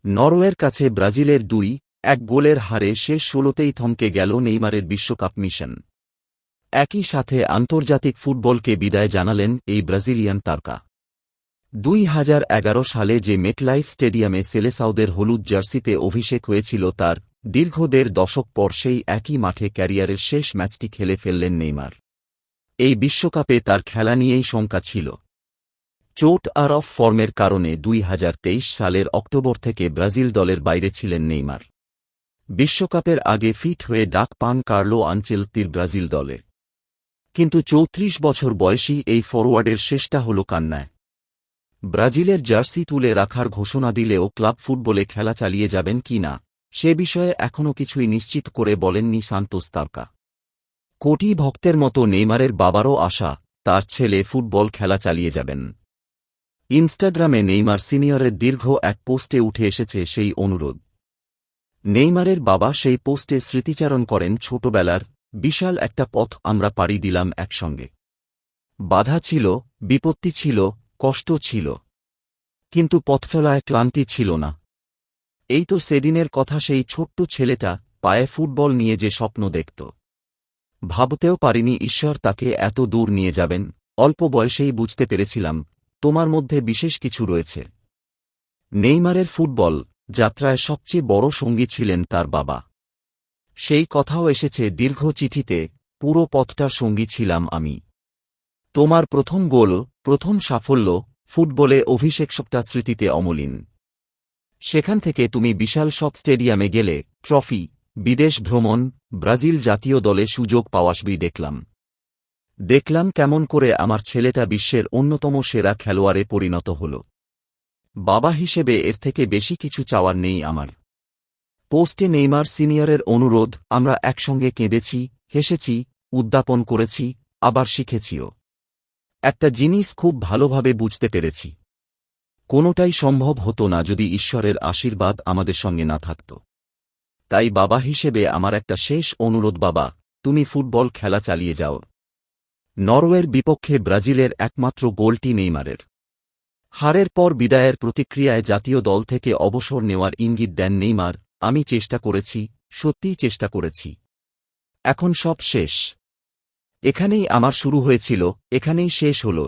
নরওয়ের কাছে ব্রাজিলের ২-১ গোলের হারে শেষ ১৬তেই থমকে গেল নেইমারের বিশ্বকাপ মিশন। একই সাথে আন্তর্জাতিক ফুটবলকে বিদায় জানালেন এই ব্রাজিলিয়ান তারকা। ২০১১ সালে যে মেটলাইফ স্টেডিয়ামে সেলেসাওদের হলুদ জার্সিতে অভিষেক হয়েছিল তার দীর্ঘ ১.৫ দশক পর সেই একই মাঠে ক্যারিয়ারের শেষ ম্যাচটি খেলে ফেললেন নেইমার। এই বিশ্বকাপে তার খেলা নিয়েই শঙ্কা ছিল। চোট আর অফ ফর্মের কারণে ২০২৩ সালের অক্টোবর থেকে ব্রাজিল দলের বাইরে ছিলেন নেইমার। বিশ্বকাপের আগে ফিট হয়ে ডাক পান কার্লো আনচেলত্তির ব্রাজিল দলে। কিন্তু ৩৪ বছর বয়সী এই ফরোয়ার্ডের শেষটা হল কান্নায়। ব্রাজিলের জার্সি তুলে রাখার ঘোষণা দিলেও ক্লাব ফুটবলে খেলা চালিয়ে যাবেন কি না সে বিষয়ে এখনও কিছুই নিশ্চিত করে বলেননি সান্তোস তারকা। কোটি ভক্তের মতো নেইমারের বাবারও আশা তার ছেলে ফুটবল খেলা চালিয়ে যাবেন। ইনস্টাগ্রামে নেইমার সিনিয়রের দীর্ঘ এক পোস্টে উঠে এসেছে সেই অনুরোধ। নেইমারের বাবা সেই পোস্টে স্মৃতিচারণ করেন, ছোটবেলার বিশাল একটা পথ আমরা পাড়ি দিলাম একসঙ্গে। বাধা ছিল, বিপত্তি ছিল, কষ্ট ছিল, কিন্তু পথচলায় ক্লান্তি ছিল না। এই তো সেদিনের কথা, সেই ছোট্ট ছেলেটা পায়ে ফুটবল নিয়ে যে স্বপ্ন দেখত। ভাবতেও পারিনি ঈশ্বর তাকে এত দূর নিয়ে যাবেন। অল্প বয়সেই বুঝতে পেরেছিলাম তোমার মধ্যে বিশেষ কিছু রয়েছে। নেইমারের ফুটবল যাত্রায় সবচেয়ে বড় সঙ্গী ছিলেন তার বাবা। সেই কথাও এসেছে দীর্ঘ চিঠিতে, পুরো পথটার সঙ্গী ছিলাম আমি। তোমার প্রথম গোল, প্রথম সাফল্য, ফুটবলে অভিষেকটা স্মৃতিতে অমলিন। সেখান থেকে তুমি বিশাল সব স্টেডিয়ামে গেলে, ট্রফি, বিদেশ ভ্রমণ, ব্রাজিল জাতীয় দলে সুযোগ পাওয়াসবি দেখলাম কেমন করে আমার ছেলেটা বিশ্বের অন্যতম সেরা খেলোয়াড়ে পরিণত হল। বাবা হিসেবে এর থেকে বেশি কিছু চাওয়ার নেই আমার। পোস্টে নেইমার সিনিয়রের অনুরোধ, আমরা একসঙ্গে কেঁদেছি, হেসেছি, উদ্যাপন করেছি, আবার শিখেছিও। একটা জিনিস খুব ভালোভাবে বুঝতে পেরেছি, কোনোটাই সম্ভব হতো না যদি ঈশ্বরের আশীর্বাদ আমাদের সঙ্গে না থাকত। তাই বাবা হিসেবে আমার একটা শেষ অনুরোধ, বাবা তুমি ফুটবল খেলা চালিয়ে যাও। নরওয়ের বিপক্ষে ব্রাজিলের একমাত্র গোলটি নেইমারের। হারের পর বিদায়ের প্রতিক্রিয়ায় জাতীয় দল থেকে অবসর নেওয়ার ইঙ্গিত দেন নেইমার, আমি চেষ্টা করেছি, সত্যিই চেষ্টা করেছি। এখন সব শেষ। এখানেই আমার শুরু হয়েছিল, এখানেই শেষ হল।